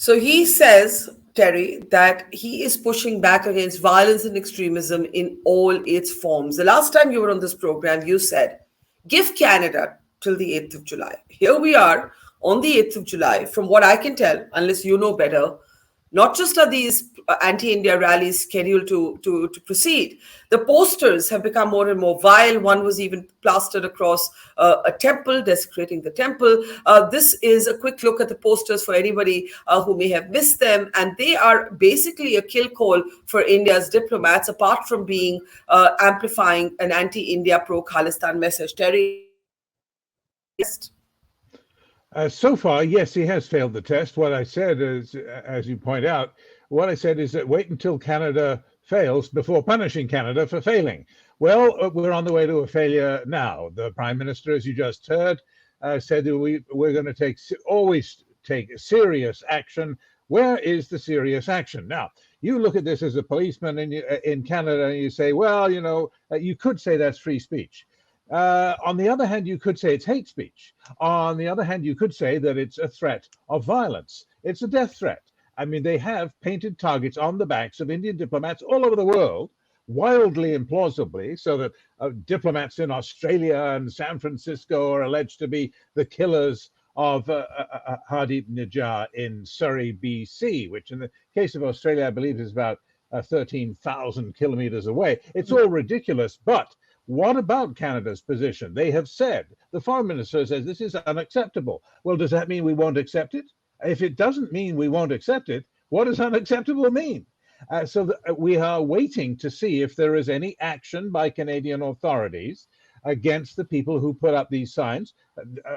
So he says, Terry, that he is pushing back against violence and extremism in all its forms. The last time you were on this program, you said, give Canada till the 8th of July. Here we are on the 8th of July. From what I can tell, unless you know better, not just are these anti-India rallies scheduled to proceed, the posters have become more and more vile. One was even plastered across a temple, desecrating the temple. This is a quick look at the posters for anybody who may have missed them. And they are basically a kill call for India's diplomats, apart from being amplifying an anti-India, pro-Khalistan message. Terry, so far, yes, he has failed the test. What I said is, as you point out, what I said is that wait until Canada fails before punishing Canada for failing. Well, we're on the way to a failure now. The Prime Minister, as you just heard, said that we're going to always take serious action. Where is the serious action? Now, you look at this as a policeman in Canada and you say, well, you could say that's free speech. On the other hand, you could say it's hate speech. On the other hand, you could say that it's a threat of violence. It's a death threat. I mean, they have painted targets on the backs of Indian diplomats all over the world, wildly implausibly, so that diplomats in Australia and San Francisco are alleged to be the killers of Hardeep Nijjar in Surrey, BC, which in the case of Australia, I believe is about 13,000 kilometers away. It's all ridiculous, but what about Canada's position? They have said, the Foreign Minister says this is unacceptable. Well, does that mean we won't accept it? If it doesn't mean we won't accept it, what does unacceptable mean? We are waiting to see if there is any action by Canadian authorities against the people who put up these signs.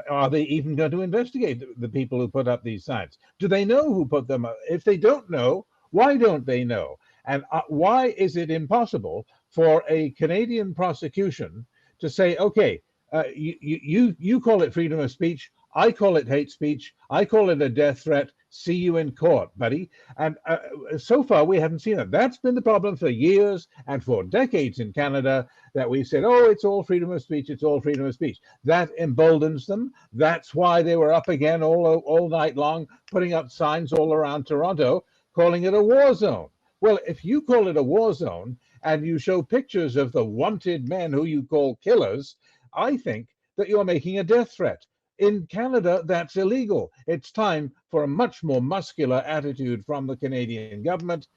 Are they even going to investigate the people who put up these signs? Do they know who put them up? If they don't know, why don't they know? And why is it impossible for a Canadian prosecution to say, okay, you call it freedom of speech, I call it hate speech, I call it a death threat, see you in court, buddy. And so far, we haven't seen it. That's been the problem for years and for decades in Canada, that we said, oh, it's all freedom of speech, it's all freedom of speech. That emboldens them. That's why they were up again all night long, putting up signs all around Toronto, calling it a war zone. Well, if you call it a war zone and you show pictures of the wanted men who you call killers, I think that you're making a death threat. In Canada, that's illegal. It's time for a much more muscular attitude from the Canadian government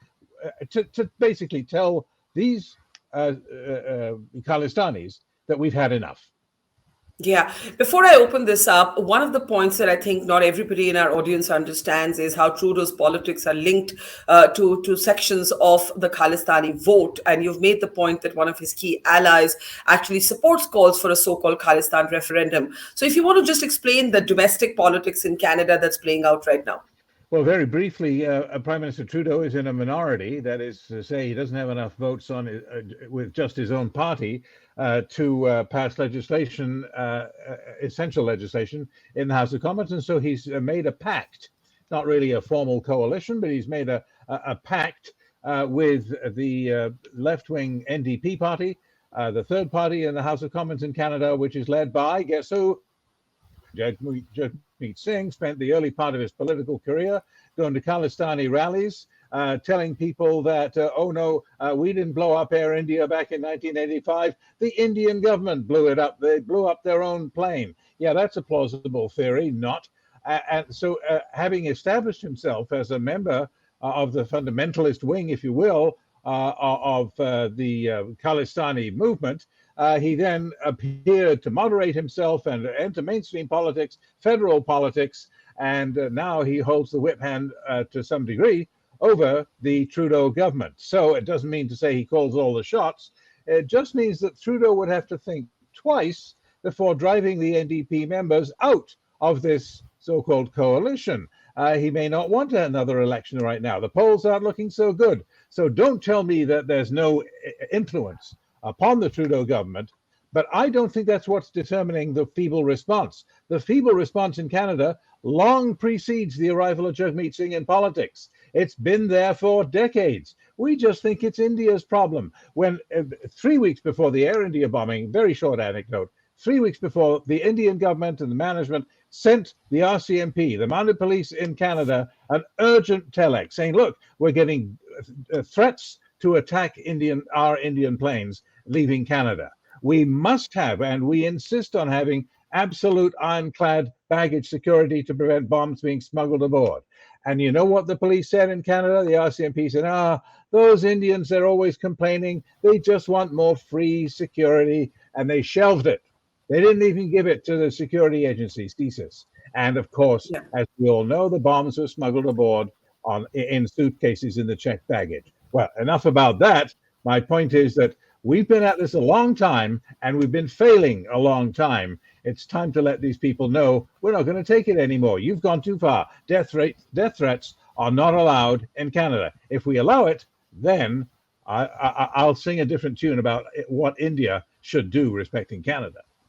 to basically tell these Khalistanis that we've had enough. Yeah. Before I open this up, one of the points that I think not everybody in our audience understands is how Trudeau's politics are linked to sections of the Khalistani vote. And you've made the point that one of his key allies actually supports calls for a so-called Khalistan referendum. So if you want to just explain the domestic politics in Canada that's playing out right now. Well, very briefly, Prime Minister Trudeau is in a minority. That is to say, he doesn't have enough votes on with just his own party to pass legislation, essential legislation, in the House of Commons. And so he's made a pact, not really a formal coalition, but he's made a pact with the left-wing NDP party, the third party in the House of Commons in Canada, which is led by, guess who? Jagmeet Singh. Spent the early part of his political career going to Khalistani rallies, telling people that, oh no, we didn't blow up Air India back in 1985. The Indian government blew it up. They blew up their own plane. Yeah, that's a plausible theory, not. And so having established himself as a member of the fundamentalist wing, if you will, of the Khalistani movement, he then appeared to moderate himself and enter mainstream politics, federal politics, and now he holds the whip hand to some degree over the Trudeau government. So it doesn't mean to say he calls all the shots. It just means that Trudeau would have to think twice before driving the NDP members out of this so-called coalition. He may not want another election right now. The polls aren't looking so good. So don't tell me that there's no influence upon the Trudeau government, but I don't think that's what's determining the feeble response. The feeble response in Canada long precedes the arrival of Jagmeet Singh in politics. It's been there for decades. We just think it's India's problem. When 3 weeks before the Air India bombing, very short anecdote, 3 weeks before, the Indian government and the management sent the RCMP, the Mounted Police in Canada, an urgent telex saying, look, we're getting threats to attack our Indian planes leaving Canada. We must have, and we insist on having, absolute ironclad baggage security to prevent bombs being smuggled aboard. And you know what the police said in Canada? The RCMP said, those Indians, they're always complaining. They just want more free security, and they shelved it. They didn't even give it to the security agencies, CSIS. And of course, as we all know, the bombs were smuggled aboard in suitcases in the checked baggage. Well, enough about that. My point is that we've been at this a long time, and we've been failing a long time. It's time to let these people know we're not going to take it anymore. You've gone too far. Death threats are not allowed in Canada. If we allow it, then I'll sing a different tune about what India should do respecting Canada.